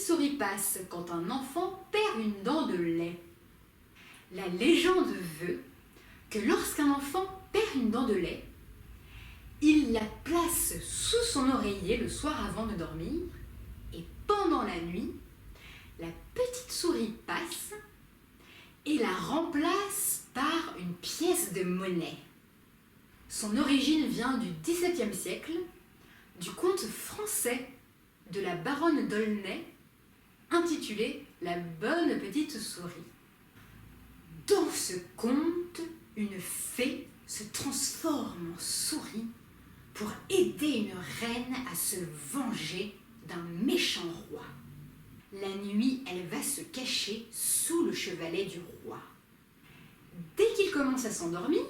souris passe quand un enfant perd une dent de lait? La légende veut que lorsqu'un enfant perd une dent de lait, il la place sous son oreiller le soir avant de dormir et pendant la nuit, la petite souris passe et la remplace par une pièce de monnaie. Son origine vient du XVIIe siècle, du conte français de la baronne d'Aulnay, intitulé La bonne petite souris. Dans ce conte, une fée se transforme en souris pour aider une reine à se venger d'un méchant roi. La nuit, elle va se cacher sous le chevalet du roi. Dès qu'il commence à s'endormir,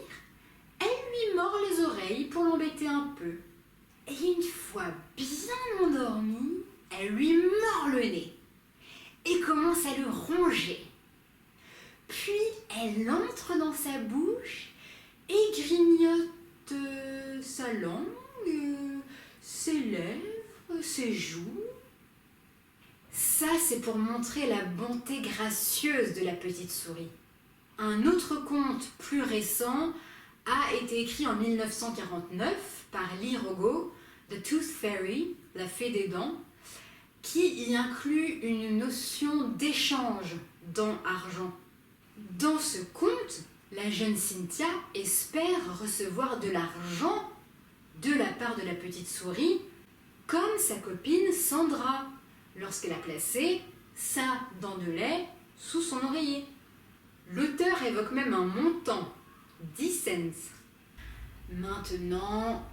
elle lui mord les oreilles pour l'embêter un peu. Et une fois bien endormie, elle lui mord le nez et commence à le ronger. Puis elle entre dans sa bouche et grignote sa langue, ses lèvres, ses joues. Ça, c'est pour montrer la bonté gracieuse de la petite souris. Un autre conte plus récent a été écrit en 1949 par Lee Rogo, The Tooth Fairy, la fée des dents, qui y inclut une notion d'échange dents-argent. Dans ce conte, la jeune Cynthia espère recevoir de l'argent de la part de la petite souris, comme sa copine Sandra, lorsqu'elle a placé sa dent de lait sous son oreiller. L'auteur évoque même un montant, 10 cents. Maintenant,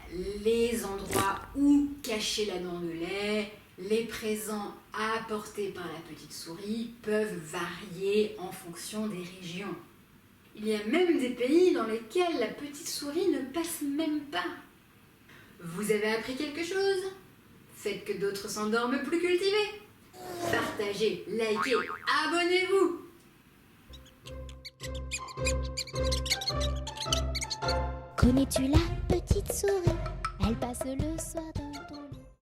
les endroits où cacher la dent de lait, les présents apportés par la petite souris peuvent varier en fonction des régions. Il y a même des pays dans lesquels la petite souris ne passe même pas. Vous avez appris quelque chose? Faites que d'autres s'endorment plus cultivés. Partagez, likez, abonnez-vous. Connais-tu la petite souris? Elle passe le soir